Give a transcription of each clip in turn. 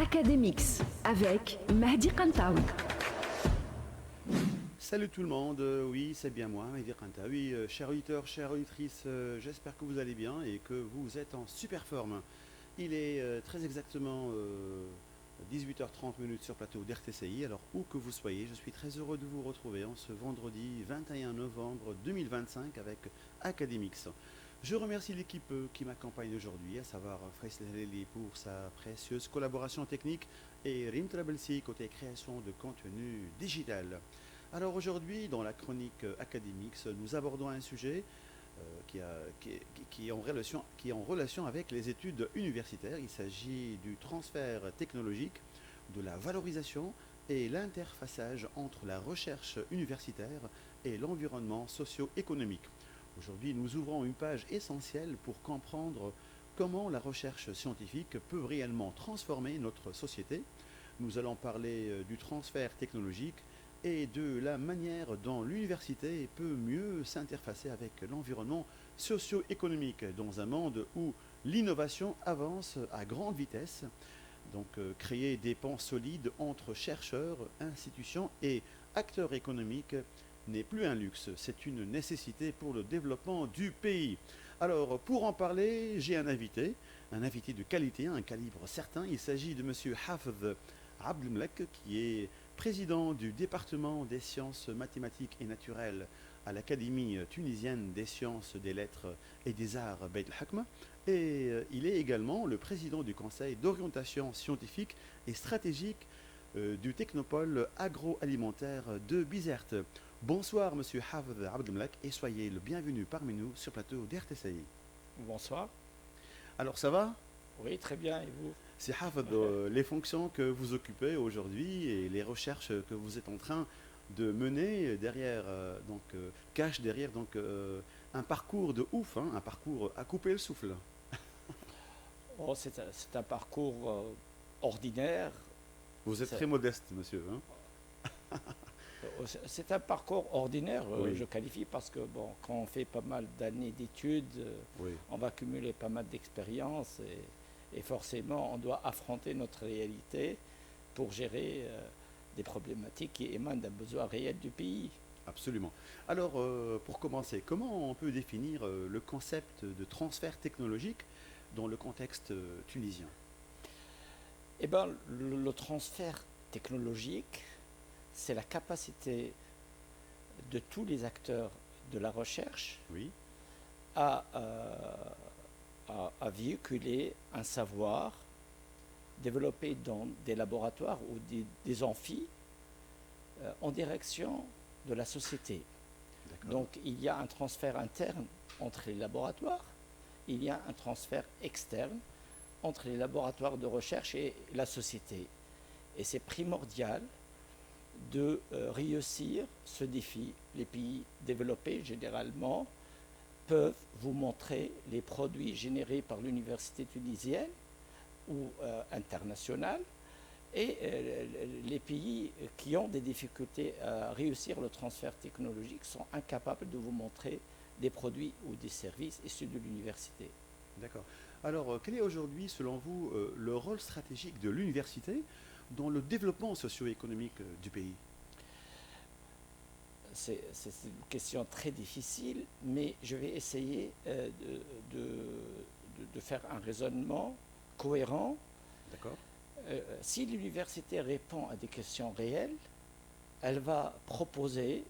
Académix avec Mahdi Kantaoui. Salut tout le monde, oui c'est bien moi, Mahdi Kantaoui. Chers auditeurs, chères auditrices, j'espère que vous allez bien et que vous êtes en super forme. Il est très exactement 18h30 sur plateau d'RTCI, alors où que vous soyez, je suis très heureux de vous retrouver en ce vendredi 21 novembre 2025 avec Académix. Je remercie l'équipe qui m'accompagne aujourd'hui, à savoir Faisal Halili pour sa précieuse collaboration technique et Rim Trabelsi côté création de contenu digital. Alors aujourd'hui, dans la chronique Académix, nous abordons un sujet qui est en relation avec les études universitaires. Il s'agit du transfert technologique, de la valorisation et l'interfaçage entre la recherche universitaire et l'environnement socio-économique. Aujourd'hui, nous ouvrons une page essentielle pour comprendre comment la recherche scientifique peut réellement transformer notre société. Nous allons parler du transfert technologique et de la manière dont l'université peut mieux s'interfacer avec l'environnement socio-économique dans un monde où l'innovation avance à grande vitesse. Donc créer des ponts solides entre chercheurs, institutions et acteurs économiques n'est plus un luxe, c'est une nécessité pour le développement du pays. Alors, pour en parler, j'ai un invité de qualité, un calibre certain. Il s'agit de monsieur Hafez Abdelmelek, qui est président du département des sciences mathématiques et naturelles à l'Académie tunisienne des sciences, des lettres et des arts Beit el-Hakma. Et il est également le président du conseil d'orientation scientifique et stratégique du technopôle agroalimentaire de Bizerte. Bonsoir, monsieur Hafez Abdelmelek, et soyez le bienvenu parmi nous sur le plateau d'RTCI. Bonsoir. Alors, ça va? Oui, très bien, et vous? C'est Hafez, les fonctions que vous occupez aujourd'hui et les recherches que vous êtes en train de mener derrière, cache derrière un parcours de ouf, hein, un parcours à couper le souffle. Oh, c'est un parcours ordinaire. Vous êtes très modeste, monsieur. Hein? C'est un parcours ordinaire, Oui. je qualifie, parce que bon, quand on fait pas mal d'années d'études, Oui. on va cumuler pas mal d'expériences et forcément on doit affronter notre réalité pour gérer des problématiques qui émanent d'un besoin réel du pays. Absolument. Alors, pour commencer, comment on peut définir le concept de transfert technologique dans le contexte tunisien? Eh bien, le transfert technologique, c'est la capacité de tous les acteurs de la recherche Oui. à, à véhiculer un savoir développé dans des laboratoires ou des amphis en direction de la société. D'accord. Donc il y a un transfert interne entre les laboratoires, il y a un transfert externe entre les laboratoires de recherche et la société. Et c'est primordial de réussir ce défi. Les pays développés, généralement, peuvent vous montrer les produits générés par l'université tunisienne ou internationale, et les pays qui ont des difficultés à réussir le transfert technologique sont incapables de vous montrer des produits ou des services issus de l'université. D'accord. Alors, quel est aujourd'hui, selon vous, le rôle stratégique de l'université dans le développement socio-économique du pays? C'est une question très difficile, mais je vais essayer de faire un raisonnement cohérent. D'accord. Si l'université répond à des questions réelles, elle va proposer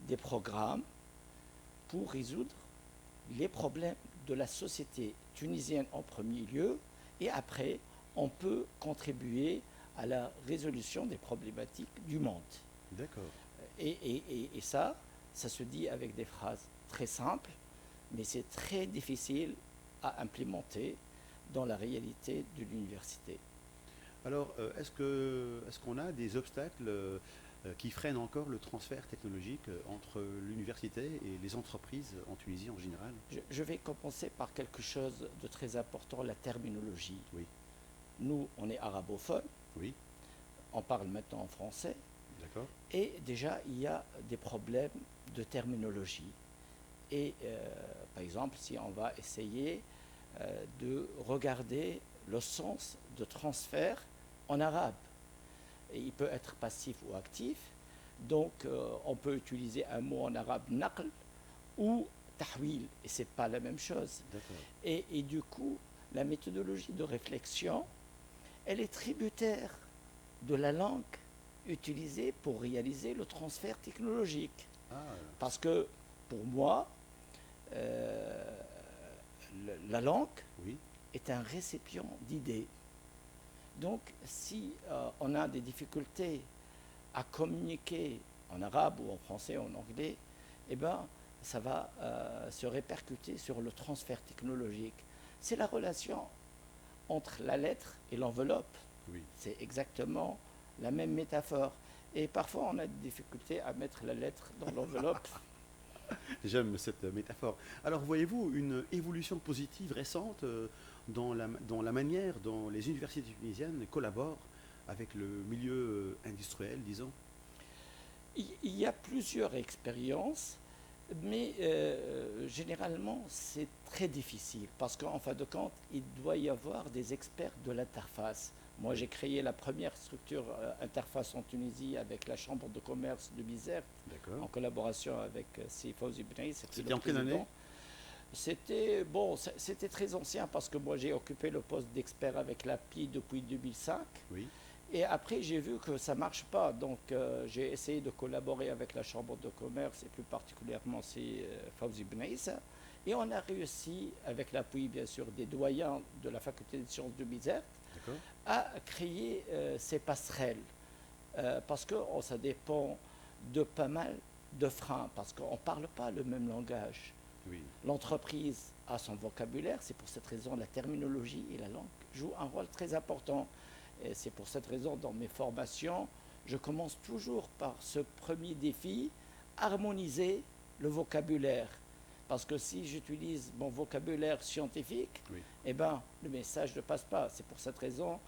des programmes pour résoudre les problèmes de la société tunisienne en premier lieu, et après, on peut contribuer à la résolution des problématiques du monde. D'accord. Et ça se dit avec des phrases très simples, mais c'est très difficile à implémenter dans la réalité de l'université. Alors, est-ce qu'on a des obstacles qui freinent encore le transfert technologique entre l'université et les entreprises en Tunisie en général? Je vais commencer par quelque chose de très important, la terminologie. Oui. Nous, on est arabophone, Oui. on parle maintenant en français, D'accord. et déjà, il y a des problèmes de terminologie. Et par exemple, si on va essayer de regarder le sens de transfert en arabe. Et il peut être passif ou actif. Donc, on peut utiliser un mot en arabe naql ou tahwil, et ce n'est pas la même chose. D'accord. Et du coup, la méthodologie de réflexion, elle est tributaire de la langue utilisée pour réaliser le transfert technologique. Ah, Parce que, pour moi, la langue oui. est un récipient d'idées. Donc, si on a des difficultés à communiquer en arabe ou en français ou en anglais, eh ben, ça va se répercuter sur le transfert technologique. C'est la relation entre la lettre et l'enveloppe. Oui. C'est exactement la même métaphore. Et parfois, on a des difficultés à mettre la lettre dans l'enveloppe. J'aime cette métaphore. Alors, voyez-vous une évolution positive récente dans la manière dont les universités tunisiennes collaborent avec le milieu industriel, disons? Il y a plusieurs expériences, mais généralement, c'est très difficile parce qu'en fin de compte, il doit y avoir des experts de l'interface. Moi, j'ai créé la première structure interface en Tunisie avec la Chambre de commerce de Bizerte, en D'accord. collaboration avec Fawzi Benaï. C'était en quelle année? C'était bon, c'était très ancien parce que moi j'ai occupé le poste d'expert avec l'API depuis 2005. Oui. Et après j'ai vu que ça marche pas, donc j'ai essayé de collaborer avec la Chambre de commerce et plus particulièrement Fawzi Benaïs. Et on a réussi, avec l'appui bien sûr des doyens de la faculté des sciences de Bizerte, D'accord. à créer ces passerelles. Parce que ça dépend de pas mal de freins, parce qu'on ne parle pas le même langage. Oui. L'entreprise a son vocabulaire, c'est pour cette raison la terminologie et la langue jouent un rôle très important. Et c'est pour cette raison, dans mes formations, je commence toujours par ce premier défi, harmoniser le vocabulaire. Parce que si j'utilise mon vocabulaire scientifique, Oui. eh ben, le message ne passe pas. C'est pour cette raison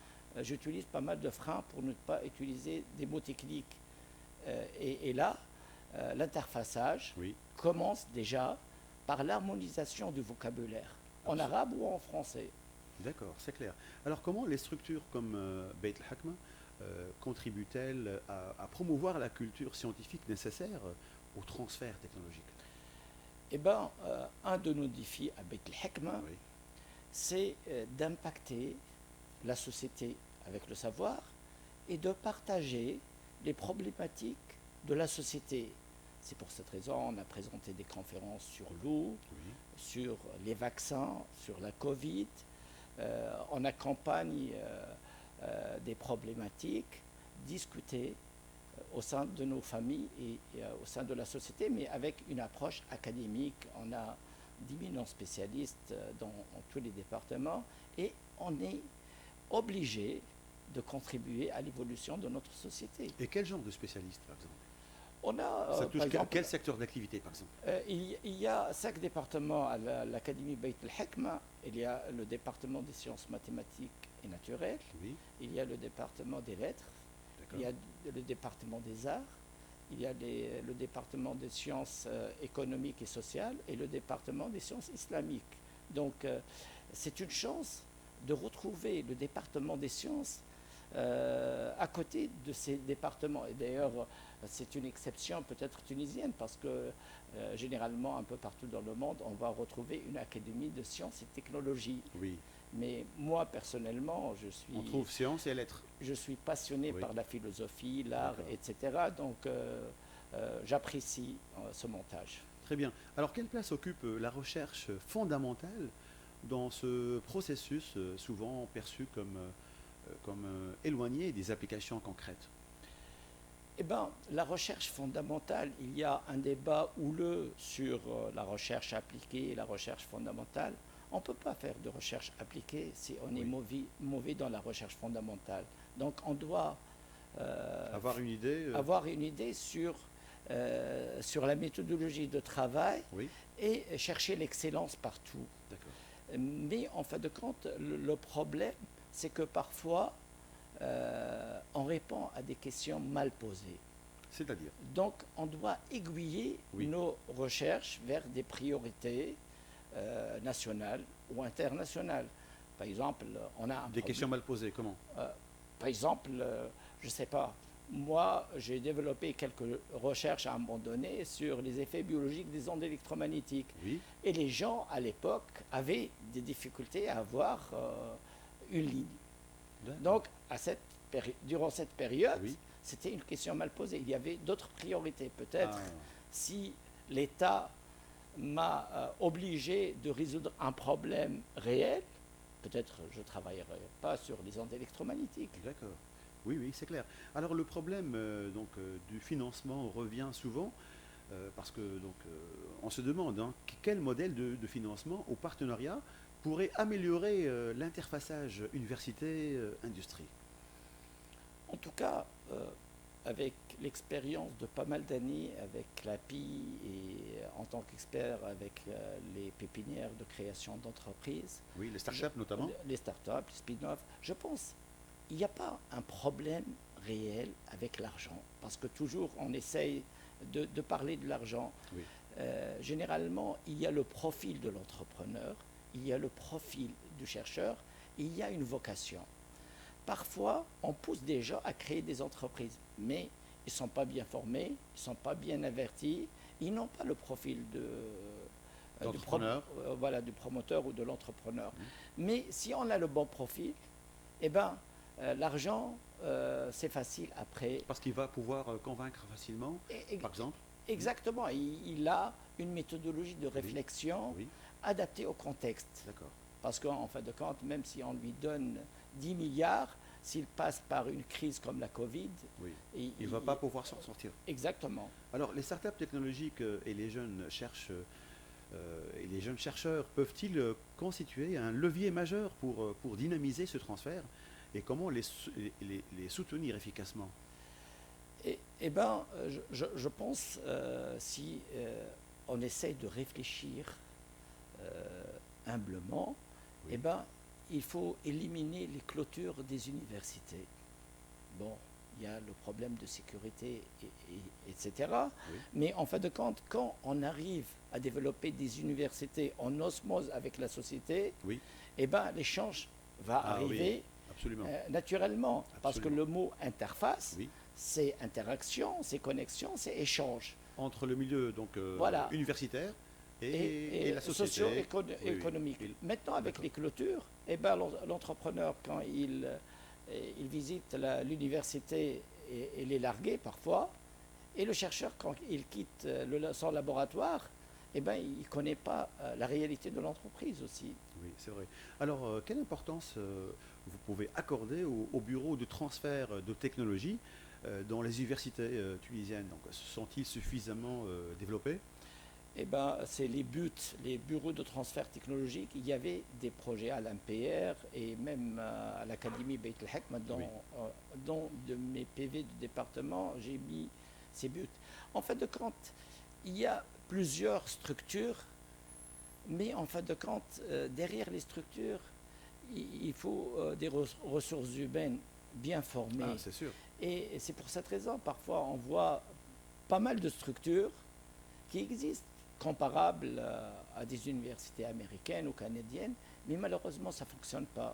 j'utilise pas mal de freins pour ne pas utiliser des mots techniques. Et là, l'interfaçage Oui. commence déjà par l'harmonisation du vocabulaire, en arabe ou en français. D'accord, c'est clair. Alors, comment les structures comme Beit al-Hakma contribuent-elles à promouvoir la culture scientifique nécessaire au transfert technologique? Eh bien, un de nos défis à Beit al-Hakma, Oui. c'est d'impacter la société avec le savoir et de partager les problématiques de la société. C'est pour cette raison on a présenté des conférences sur l'eau, Oui. sur les vaccins, sur la Covid. On accompagne des problématiques discutées au sein de nos familles et au sein de la société, mais avec une approche académique. On a 10 000 spécialistes dans tous les départements et on est obligé de contribuer à l'évolution de notre société. Et quel genre de spécialistes, par exemple? On a, Ça touche par exemple, quel secteur d'activité, par exemple? il y a 5 départements à l'Académie Beit al-Hakma. Il y a le département des sciences mathématiques et naturelles, Oui. il y a le département des lettres, D'accord. il y a le département des arts, il y a le département des sciences économiques et sociales et le département des sciences islamiques. Donc c'est une chance de retrouver le département des sciences à côté de ces départements. Et d'ailleurs, c'est une exception peut-être tunisienne parce que généralement, un peu partout dans le monde, on va retrouver une académie de sciences et technologies. Oui. Mais moi, personnellement, On trouve sciences et lettres. je suis passionné Oui. par la philosophie, l'art, D'accord. etc. Donc, j'apprécie ce montage. Très bien. Alors, quelle place occupe la recherche fondamentale dans ce processus souvent perçu comme éloigné des applications concrètes? Eh bien, la recherche fondamentale, il y a un débat houleux sur la recherche appliquée et la recherche fondamentale. On ne peut pas faire de recherche appliquée si on est mauvais dans la recherche fondamentale. Donc, on doit Avoir une idée avoir une idée sur la méthodologie de travail Oui, et chercher l'excellence partout. d'accord. Mais en fin de compte, le problème, c'est que parfois, on répond à des questions mal posées. C'est-à-dire? Donc, on doit aiguiller Oui. nos recherches vers des priorités nationales ou internationales. Par exemple, on a un Des questions mal posées, comment? Par exemple, je ne sais pas, moi, j'ai développé quelques recherches à un moment donné sur les effets biologiques des ondes électromagnétiques. Oui, Et les gens, à l'époque, avaient des difficultés à avoir une ligne. d'accord. Donc, durant cette période, Oui. c'était une question mal posée. Il y avait d'autres priorités. Peut-être Ah, si l'État m'a obligé de résoudre un problème réel, peut-être je ne travaillerai pas sur les ondes électromagnétiques. d'accord. Oui, oui, c'est clair. Alors le problème du financement revient souvent parce que on se demande hein, quel modèle de financement ou partenariat pourrait améliorer l'interfaçage université-industrie. En tout cas, avec l'expérience de pas mal d'années avec l'API et en tant qu'expert avec les pépinières de création d'entreprises, Oui, les startups notamment. les startups, les spin-offs, je pense qu'il n'y a pas un problème réel avec l'argent. Parce que toujours on essaye de parler de l'argent. Oui. Généralement, il y a le profil de l'entrepreneur, il y a le profil du chercheur, et il y a une vocation. Parfois, on pousse des gens à créer des entreprises, mais ils ne sont pas bien formés, ils ne sont pas bien avertis, ils n'ont pas le profil D'entrepreneur. voilà, du promoteur ou de l'entrepreneur. Mais si on a le bon profil, eh ben, l'argent, c'est facile après. Parce qu'il va pouvoir convaincre facilement, Et- par exemple. Exactement, il a une méthodologie de réflexion Oui, adaptée au contexte. d'accord. Parce qu'en fin de compte, même si on lui donne 10 milliards, s'il passe par une crise comme la Covid, Oui. Il ne va pas pouvoir s'en sortir. Exactement. Alors, les startups technologiques et les jeunes et les jeunes chercheurs peuvent-ils constituer un levier majeur pour dynamiser ce transfert et comment les soutenir efficacement? Eh bien, je pense, si on essaye de réfléchir humblement, Oui. eh ben, il faut éliminer les clôtures des universités. Bon, il y a le problème de sécurité, etc. Oui. Mais en fin de compte, quand on arrive à développer des universités en osmose avec la société, Oui, eh ben, l'échange va Ah oui, arriver absolument. naturellement. Parce que Absolument. le mot interface, Oui. c'est interaction, c'est connexion, c'est échange. Entre le milieu Voilà. universitaire et la société. socio-économique. Oui. Maintenant, avec D'accord. les clôtures, eh ben, l'entrepreneur, quand il visite l'université, il est largué parfois, et le chercheur, quand il quitte son laboratoire, eh ben, il ne connaît pas la réalité de l'entreprise aussi. Oui, c'est vrai. Alors, quelle importance vous pouvez accorder au bureau de transfert de technologie dans les universités tunisiennes? Donc, sont-ils suffisamment développés? Eh ben, c'est les buts, les bureaux de transfert technologique. Il y avait des projets à l'MPR et même à l'Académie Beit El Hekma, Oui. dans de mes PV de département, j'ai mis ces buts. En fin de compte, il y a plusieurs structures, mais en fin de compte, derrière les structures, il faut des ressources humaines bien formées. Ah, c'est sûr. Et c'est pour cette raison, parfois, on voit pas mal de structures qui existent, comparables à des universités américaines ou canadiennes, mais malheureusement, ça ne fonctionne pas.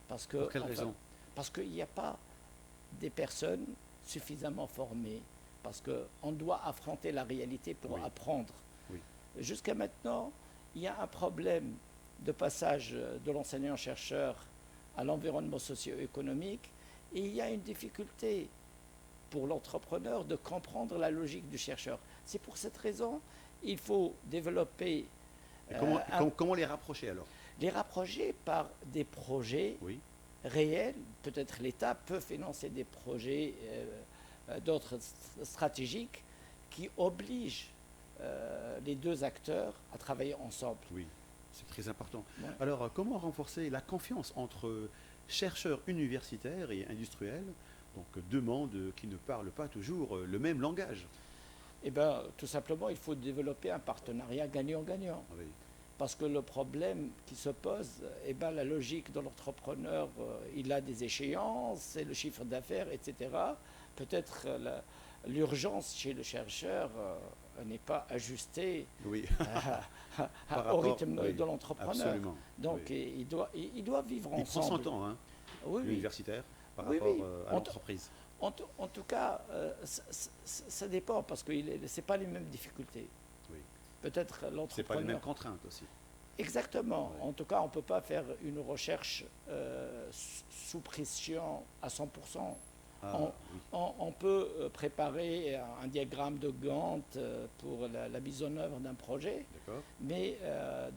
Parce que, Pour quelle raison? Parce qu'il n'y a pas des personnes suffisamment formées, parce qu'on doit affronter la réalité pour Oui. apprendre. Oui. Jusqu'à maintenant, il y a un problème de passage de l'enseignant-chercheur à l'environnement socio-économique, et il y a une difficulté pour l'entrepreneur de comprendre la logique du chercheur. C'est pour cette raison il faut développer, Et comment les rapprocher alors? les rapprocher par des projets Oui, réels. Peut-être l'État peut financer des projets d'autres stratégiques qui obligent les deux acteurs à travailler ensemble. oui, c'est très important. Ouais. Alors, comment renforcer la confiance entre chercheurs universitaires et industriels, donc deux mondes qui ne parlent pas toujours le même langage? Eh bien, tout simplement, il faut développer un partenariat gagnant-gagnant. Ah oui. Parce que le problème qui se pose, eh ben, la logique de l'entrepreneur, il a des échéances, c'est le chiffre d'affaires, etc. Peut-être l'urgence chez le chercheur n'est pas ajustée Oui. au rapport, rythme oui, de l'entrepreneur. absolument. Donc Oui. il doit vivre Il prend son ensemble. temps, hein, Oui, oui. l'universitaire. par Oui, rapport oui. à l'entreprise. En tout cas, ça dépend parce que ce n'est pas les mêmes difficultés. Oui. Peut-être C'est pas les l'entrepreneur. mêmes contraintes aussi. Exactement. Ouais. En tout cas, on ne peut pas faire une recherche sous pression à 100%. Ah, On, oui. on peut préparer un diagramme de Gantt pour la mise en œuvre d'un projet, D'accord. mais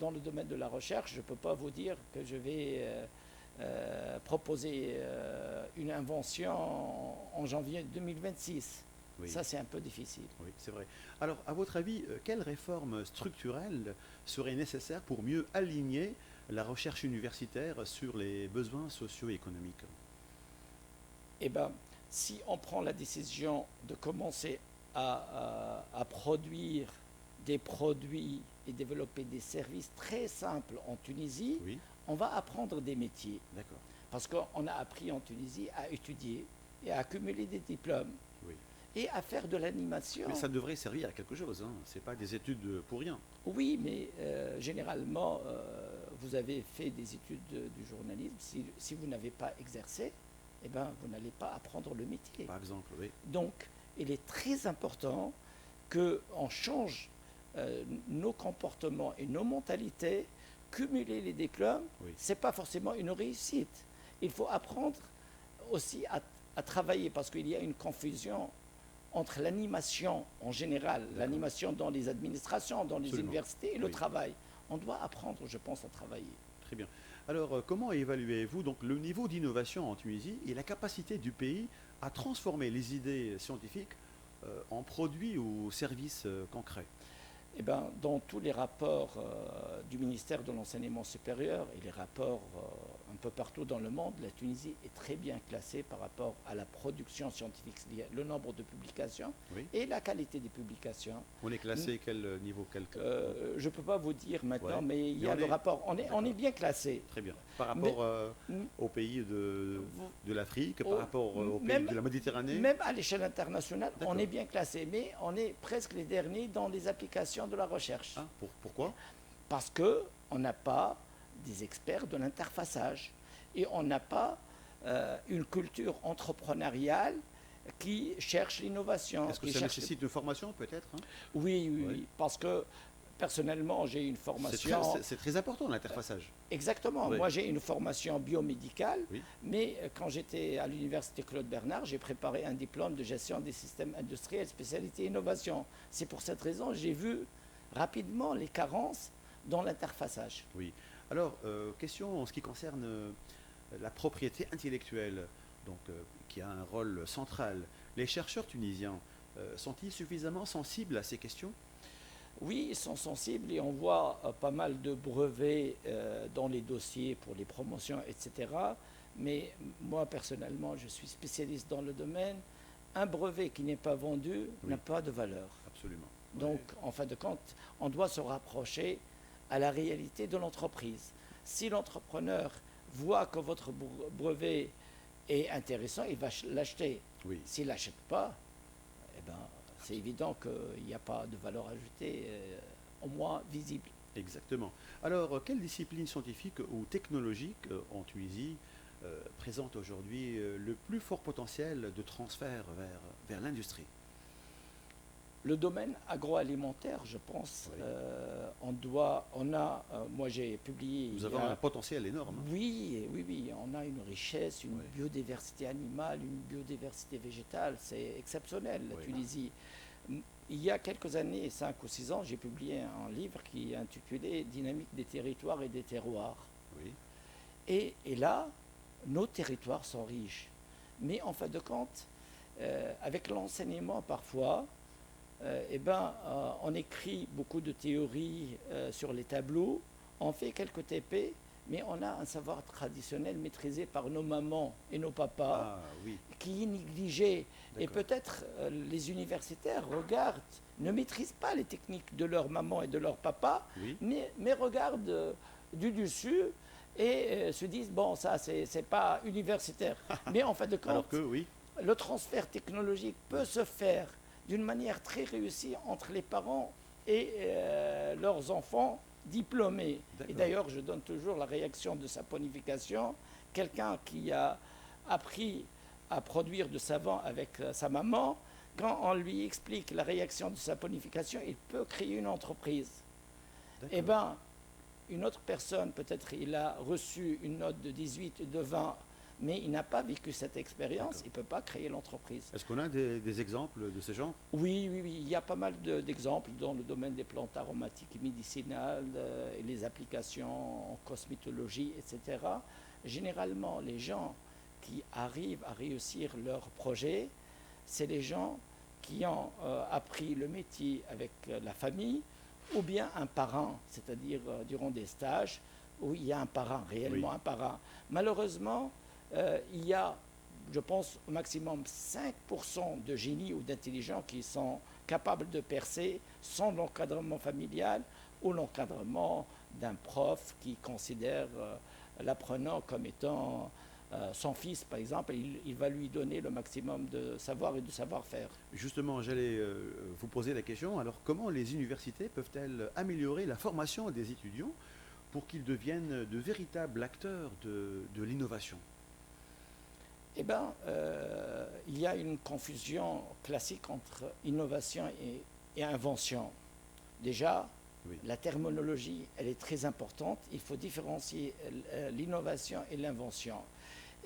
dans le domaine de la recherche, je ne peux pas vous dire que je vais proposer une invention en janvier 2026. Oui. Ça, c'est un peu difficile. Oui, c'est vrai. Alors, à votre avis, quelles réformes structurelles seraient nécessaires pour mieux aligner la recherche universitaire sur les besoins socio-économiques? Eh bien, si on prend la décision de commencer à produire des produits et développer des services très simples en Tunisie, Oui, on va apprendre des métiers. d'accord. Parce qu'on a appris en Tunisie à étudier et à accumuler des diplômes Oui. et à faire de l'animation. Mais ça devrait servir à quelque chose, hein. Ce n'est pas des études pour rien. Oui, mais généralement, vous avez fait des études du journalisme. Si vous n'avez pas exercé, eh ben, vous n'allez pas apprendre le métier. Par exemple, oui. Donc, il est très important qu'on change nos comportements et nos mentalités. Cumuler les diplômes, Oui. ce n'est pas forcément une réussite. Il faut apprendre aussi à travailler parce qu'il y a une confusion entre l'animation en général, l'animation dans les administrations, dans les Absolument. universités et le Oui. travail. On doit apprendre, je pense, à travailler. Très bien. Alors, comment évaluez-vous donc le niveau d'innovation en Tunisie et la capacité du pays à transformer les idées scientifiques en produits ou services concrets? Eh ben, dans tous les rapports du ministère de l'Enseignement supérieur et les rapports un peu partout dans le monde, la Tunisie est très bien classée par rapport à la production scientifique, c'est-à-dire le nombre de publications Oui. et la qualité des publications. On est classé quel niveau Je ne peux pas vous dire maintenant, Ouais. mais il y Mais a on le est- rapport. On D'accord. est bien classé. Très bien. Par rapport Mm. aux pays de l'Afrique, Oh, par rapport aux pays même- de la Méditerranée? Même à l'échelle internationale, on D'accord. est bien classé, mais on est presque les derniers dans les applications de la recherche. Ah, pourquoi? Parce qu'on n'a pas des experts de l'interfaçage et on n'a pas une culture entrepreneuriale qui cherche l'innovation. Est-ce que qui ça cherche- nécessite une formation peut-être, hein? Oui, oui, Oui. oui, parce que personnellement, j'ai une formation. C'est très important l'interfaçage. Exactement. Oui. Moi, j'ai une formation biomédicale, Oui. mais quand j'étais à l'université Claude Bernard, j'ai préparé un diplôme de gestion des systèmes industriels, spécialité innovation. C'est pour cette raison que j'ai vu rapidement les carences dans l'interfaçage. Oui. Alors, question en ce qui concerne la propriété intellectuelle, donc, qui a un rôle central. Les chercheurs tunisiens sont-ils suffisamment sensibles à ces questions? Oui, ils sont sensibles et on voit pas mal de brevets dans les dossiers pour les promotions, etc. Mais moi, personnellement, je suis spécialiste dans le domaine. Un brevet qui n'est pas vendu Oui. n'a pas de valeur. Absolument. Donc, en fin de compte, on doit se rapprocher à la réalité de l'entreprise. Si l'entrepreneur voit que votre brevet est intéressant, il va l'acheter. Oui. S'il ne l'achète pas, eh ben, c'est évident qu'il n'y a pas de valeur ajoutée, au moins visible. Exactement. Alors, quelle discipline scientifique ou technologique en Tunisie présente aujourd'hui le plus fort potentiel de transfert vers l'industrie? Le domaine agroalimentaire, je pense, Oui. moi j'ai publié. Nous il y avons a- un potentiel énorme. Oui, oui, oui, on a une richesse, une Oui. biodiversité animale, une biodiversité végétale, c'est exceptionnel, la Oui. Tunisie. Il y a quelques années, 5 ou 6 ans, j'ai publié un livre qui est intitulé Dynamique des territoires et des terroirs. Oui. Et là, nos territoires sont riches. Mais en fin de compte, avec l'enseignement parfois, on écrit beaucoup de théories sur les tableaux, on fait quelques TP, mais on a un savoir traditionnel maîtrisé par nos mamans et nos papas Ah oui. qui est négligé. Et D'accord. peut-être les universitaires ne maîtrisent pas les techniques de leur maman et de leur papa, Oui. mais regardent du dessus et se disent, bon, ça, c'est pas universitaire. Mais en fin de compte, Alors que oui. le transfert technologique peut se faire d'une manière très réussie entre les parents et leurs enfants diplômés. D'accord. Et d'ailleurs, je donne toujours la réaction de saponification. Quelqu'un qui a appris à produire du savon avec sa maman, quand on lui explique la réaction de sa ponification, il peut créer une entreprise. Eh bien, une autre personne, peut-être il a reçu une note de 18, de 20, mais il n'a pas vécu cette expérience, il ne peut pas créer l'entreprise. Est-ce qu'on a des exemples de ce genre? Oui, oui, oui, il y a pas mal d'exemples dans le domaine des plantes aromatiques et médicinales, et les applications en cosmétologie, etc. Généralement, les gens qui arrivent à réussir leur projet, c'est les gens qui ont appris le métier avec la famille, ou bien un parent, c'est-à-dire durant des stages où il y a un parent, réellement un parent. Malheureusement, il y a, je pense, au maximum 5% de génies ou d'intelligents qui sont capables de percer sans l'encadrement familial ou l'encadrement d'un prof qui considère l'apprenant comme étant son fils, par exemple, il va lui donner le maximum de savoir et de savoir-faire. Justement, j'allais vous poser la question, alors comment les universités peuvent-elles améliorer la formation des étudiants pour qu'ils deviennent de véritables acteurs de l'innovation? Eh bien, il y a une confusion classique entre innovation et invention. Déjà, la terminologie, elle est très importante. Il faut différencier l'innovation et l'invention.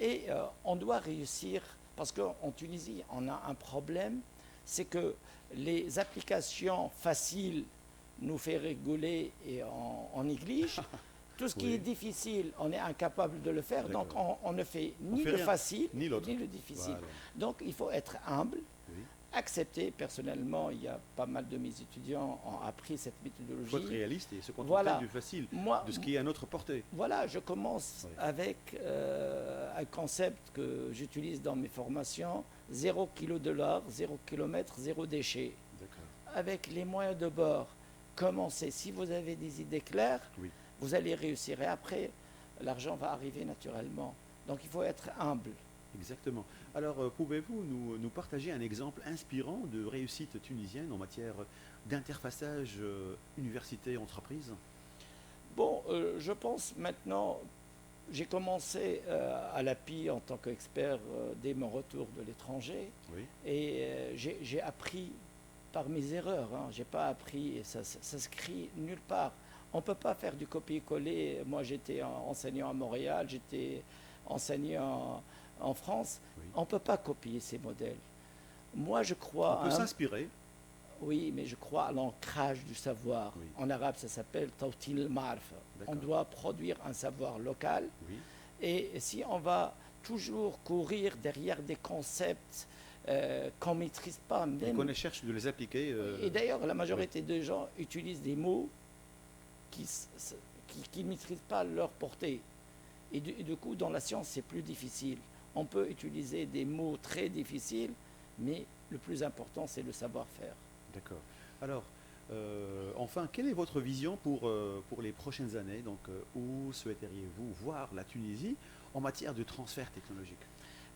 Et on doit réussir, parce qu'en Tunisie, on a un problème, c'est que les applications faciles nous font rigoler et on néglige. Tout ce qui est difficile, on est incapable de le faire, donc on ne fait ni le facile ni le difficile. Voilà. Donc il faut être humble, accepter. Personnellement, il y a pas mal de mes étudiants ont appris cette méthodologie. Il faut être réaliste et se contenter du facile, de ce qui est à notre portée. Voilà, je commence avec un concept que j'utilise dans mes formations, 0 kg de l'or, 0 km, 0 déchet. Avec les moyens de bord, commencez. Si vous avez des idées claires, vous allez réussir. Et après, l'argent va arriver naturellement. Donc il faut être humble. Exactement. Alors, pouvez-vous nous partager un exemple inspirant de réussite tunisienne en matière d'interfaçage université-entreprise? Bon, je pense maintenant, j'ai commencé à l'API en tant qu'expert dès mon retour de l'étranger. Et j'ai appris par mes erreurs. Je n'ai pas appris, et ça s'écrit nulle part. On ne peut pas faire du copier-coller. Moi, j'étais enseignant à Montréal, j'étais enseignant en France. On ne peut pas copier ces modèles. Moi, je crois... On peut s'inspirer. Oui, mais je crois à l'ancrage du savoir. En arabe, ça s'appelle tawtil marfa. On doit produire un savoir local. Et si on va toujours courir derrière des concepts qu'on ne maîtrise pas... Et qu'on cherche de les appliquer... Et d'ailleurs, la majorité des gens utilisent des mots qui ne maîtrisent pas leur portée. Et du coup, dans la science, c'est plus difficile. On peut utiliser des mots très difficiles, mais le plus important, c'est le savoir-faire. D'accord. Alors, enfin, quelle est votre vision pour les prochaines années? Donc, où souhaiteriez-vous voir la Tunisie en matière de transfert technologique?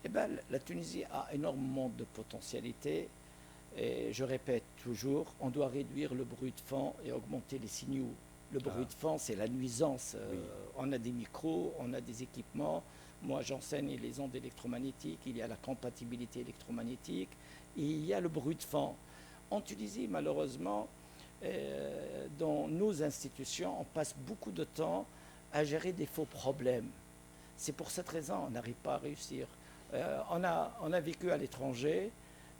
Eh bien, la Tunisie a énormément de potentialités. Et je répète toujours, on doit réduire le bruit de fond et augmenter les signaux. Le bruit de fond, c'est la nuisance. On a des micros, on a des équipements. Moi, j'enseigne les ondes électromagnétiques, il y a la compatibilité électromagnétique, et il y a le bruit de fond. En Tunisie, malheureusement, dans nos institutions, on passe beaucoup de temps à gérer des faux problèmes. C'est pour cette raison qu'on n'arrive pas à réussir. On a vécu à l'étranger,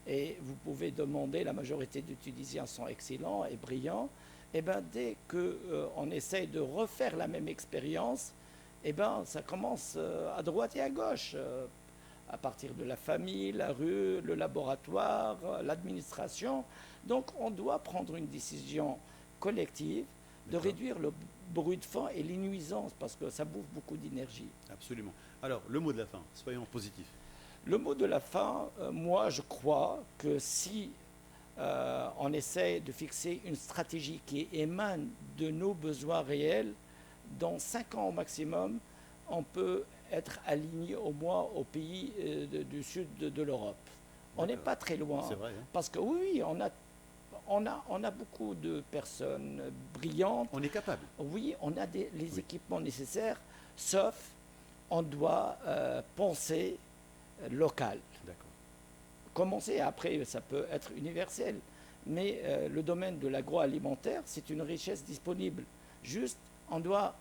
et vous pouvez demander, la majorité des Tunisiens sont excellents et brillants. Eh bien, dès qu'on essaye de refaire la même expérience, eh bien, ça commence à droite et à gauche, à partir de la famille, la rue, le laboratoire, l'administration. Donc, on doit prendre une décision collective de réduire le bruit de fond et les nuisances, parce que ça bouffe beaucoup d'énergie. Absolument. Alors, le mot de la fin, soyons positifs. Le mot de la fin, moi, je crois que si on essaie de fixer une stratégie qui émane de nos besoins réels, dans 5 ans au maximum, on peut être aligné au moins aux pays du sud de l'Europe. On n'est pas très loin. C'est vrai, hein? Parce que oui, on a beaucoup de personnes brillantes. On est capable. Oui, on a les équipements nécessaires, sauf on doit penser locale. D'accord. Commencer, après, ça peut être universel. Mais le domaine de l'agroalimentaire, c'est une richesse disponible. Juste, on doit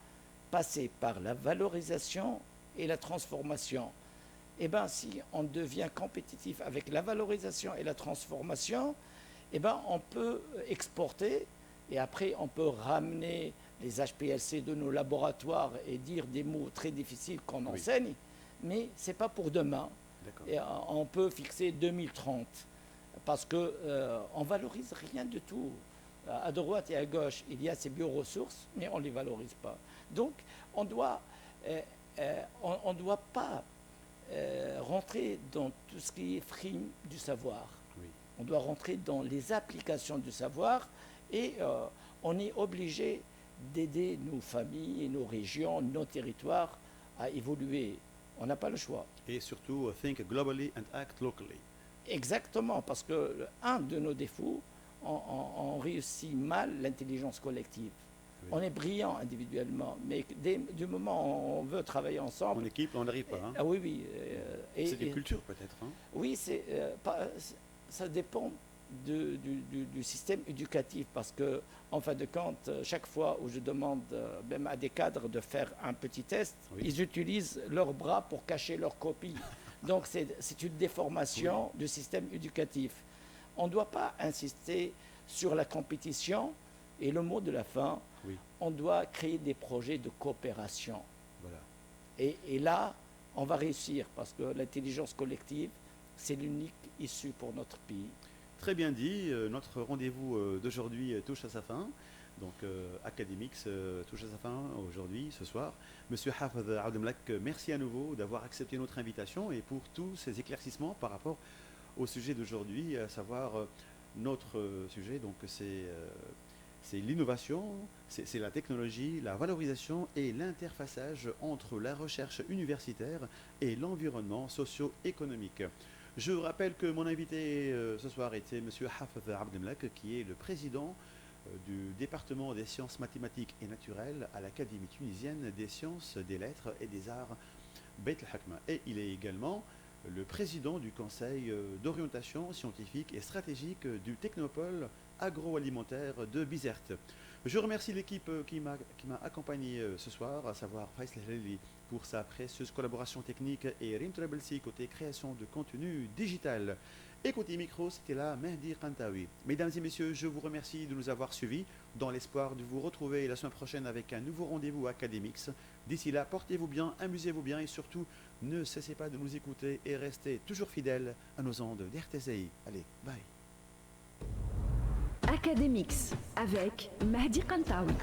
passer par la valorisation et la transformation. Eh bien, si on devient compétitif avec la valorisation et la transformation, eh ben, on peut exporter et après on peut ramener les HPLC de nos laboratoires et dire des mots très difficiles qu'on enseigne, mais ce n'est pas pour demain. Et on peut fixer 2030 parce qu'on ne valorise rien du tout. À droite et à gauche, il y a ces bioressources, mais on ne les valorise pas. Donc, on doit pas rentrer dans tout ce qui est frime du savoir. Oui. On doit rentrer dans les applications du savoir et on est obligé d'aider nos familles, nos régions, nos territoires à évoluer. On n'a pas le choix. Et surtout, think globally and act locally. Exactement, parce que un de nos défauts, on réussit mal l'intelligence collective. Oui. On est brillant individuellement, mais du moment où on veut travailler ensemble... En équipe, on n'arrive pas. Hein. Ah oui, oui. C'est des cultures peut-être. Hein. Oui, ça dépend du système éducatif, parce que, en fin de compte, chaque fois où je demande même à des cadres de faire un petit test, ils utilisent leurs bras pour cacher leurs copies. Donc c'est une déformation du système éducatif. On ne doit pas insister sur la compétition et le mot de la fin, on doit créer des projets de coopération. Voilà. Et là, on va réussir parce que l'intelligence collective, c'est l'unique issue pour notre pays. Très bien dit, notre rendez-vous d'aujourd'hui touche à sa fin. Donc Academix touche à sa fin aujourd'hui, ce soir. Monsieur Hafez Abdelmalek, merci à nouveau d'avoir accepté notre invitation et pour tous ces éclaircissements par rapport au sujet d'aujourd'hui, à savoir notre sujet, donc c'est l'innovation, c'est la technologie, la valorisation et l'interfaçage entre la recherche universitaire et l'environnement socio-économique. Je vous rappelle que mon invité ce soir était M. Hafez Abdelmalek, qui est le président du département des sciences mathématiques et naturelles à l'Académie tunisienne des sciences, des lettres et des arts Beit el-Hakma. Et il est également le président du conseil d'orientation scientifique et stratégique du technopôle agroalimentaire de Bizerte. Je remercie l'équipe qui m'a accompagné ce soir, à savoir Faisal Helali pour sa précieuse collaboration technique et Rim Trebelsi côté création de contenu digital. Et côté micro, c'était là Mehdi Kantaoui. Mesdames et messieurs, je vous remercie de nous avoir suivis dans l'espoir de vous retrouver la semaine prochaine avec un nouveau rendez-vous Academix. D'ici là, portez-vous bien, amusez-vous bien et surtout, ne cessez pas de nous écouter et restez toujours fidèles à nos ondes d'RTCI. Allez, bye. Academix avec Mehdi Kantaoui.